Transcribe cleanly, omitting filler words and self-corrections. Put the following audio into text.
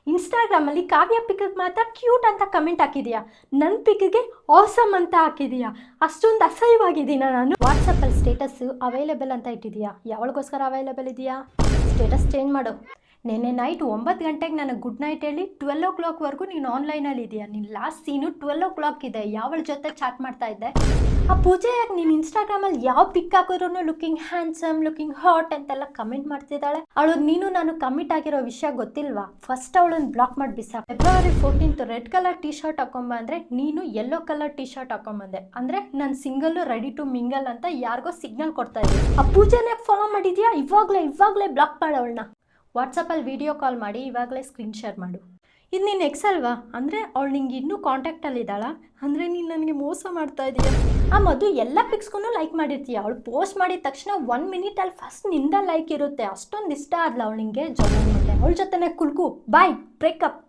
ಇನ್ಸ್ಟಾಗ್ರಾಮಲ್ಲಿ ಕಾವ್ಯ ಪಿಕ್ಗೆ ಮಾತ್ರ ಕ್ಯೂಟ್ ಅಂತ ಕಮೆಂಟ್ ಹಾಕಿದೀಯಾ, ನನ್ನ ಪಿಕ್ಗೆ ಆಸಮ್ ಅಂತ ಹಾಕಿದೀಯಾ. ಅಷ್ಟೊಂದು ಅಸಹ್ಯವಾಗಿದ್ದೀನ ನಾನು. ವಾಟ್ಸಪ್ಪಲ್ಲಿ ಸ್ಟೇಟಸ್ಸು ಅವೈಲೇಬಲ್ ಅಂತ ಇಟ್ಟಿದೀಯಾ, ಯಾವಳಿಗೋಸ್ಕರ ಅವೈಲೇಬಲ್ ಇದೆಯಾ? ಸ್ಟೇಟಸ್ ಚೇಂಜ್ ಮಾಡು. ನೆನ್ನೆ ನೈಟ್ 9 ಗಂಟೆಗೆ ನನಗೆ ಗುಡ್ ನೈಟ್ ಹೇಳಿ 12 ಓ ಕ್ಲಾಕ್ವರೆಗೂ ನೀನು ಆನ್ಲೈನಲ್ಲಿ ಇದೆಯಾ. ನಿನ್ನ ಲಾಸ್ಟ್ ಸೀನು 12 ಓ ಕ್ಲಾಕ್ ಇದೆ. ಯಾವಳ ಜೊತೆ ಚಾಟ್ ಮಾಡ್ತಾ ಇದ್ದೆ? ಆ ಪೂಜೆ ಯಾಕೆ ನೀನು ಇನ್ಸ್ಟಾಗ್ರಾಮಲ್ಲಿ ಯಾವ ಪಿಕ್ ಹಾಕಿದ್ರು ಲುಕಿಂಗ್ ಹ್ಯಾಂಡ್ಸಮ್, ಲುಕಿಂಗ್ ಹಾಟ್ ಅಂತೆಲ್ಲ ಕಮೆಂಟ್ ಮಾಡ್ತಿದ್ದಾಳೆ. ಅವಳು ನೀನು ನಾನು ಕಮಿಟ್ ಆಗಿರೋ ವಿಷಯ ಗೊತ್ತಿಲ್ವಾ? ಫಸ್ಟ್ ಅವಳನ್ನು ಬ್ಲಾಕ್ ಮಾಡಿ ಬಿಸಾಕು. February 14 red colour T shirt ಹಾಕೊಂಬ ಅಂದರೆ ನೀನು ಯೆಲ್ಲೋ ಕಲರ್ ಟೀ ಶರ್ಟ್ ಹಾಕೊಂಬಂದೆ. ಅಂದರೆ ನಾನು ಸಿಂಗಲ್ ರೆಡಿ ಟು ಮಿಂಗಲ್ ಅಂತ ಯಾರಿಗೋ ಸಿಗ್ನಲ್ ಕೊಡ್ತಾ ಇದ್ದೀನಿ. ಆ ಪೂಜೆನೇ ಫಾಲೋ ಮಾಡಿದ್ಯಾ? ಇವಾಗಲೇ ಬ್ಲಾಕ್ ಮಾಡೋಳನ್ನ. ವಾಟ್ಸಪ್ಪಲ್ಲಿ ವಿಡಿಯೋ ಕಾಲ್ ಮಾಡಿ ಇವಾಗಲೇ ಸ್ಕ್ರೀನ್ ಶೇರ್ ಮಾಡು. ಇದು ನೀನು ಎಕ್ಸ್ ಅಲ್ವಾ? ಅಂದರೆ ಅವಳು ನಿಂಗೆ ಇನ್ನೂ ಕಾಂಟ್ಯಾಕ್ಟಲ್ಲಿ ಇದ್ದಾಳ? ಅಂದರೆ ನೀನು ನನಗೆ ಮೋಸ ಮಾಡ್ತಾ ಇದೀಯ. ಆ ಮಧು ಎಲ್ಲ ಪಿಕ್ಸ್ಗೂ ಲೈಕ್ ಮಾಡಿರ್ತೀಯ. ಅವಳು ಪೋಸ್ಟ್ ಮಾಡಿದ ತಕ್ಷಣ 1 ಮಿನಿಟಲ್ಲಿ ಫಸ್ಟ್ ನಿಂದ ಲೈಕ್ ಇರುತ್ತೆ. ಅಷ್ಟೊಂದು ಇಷ್ಟ ಆದ್ಲ ಅವಳು ನಿಂಗೆ. ಅವಳ ಜೊತೆನೇ ಕುಲ್ಕು. ಬಾಯ್, ಬ್ರೇಕಪ್.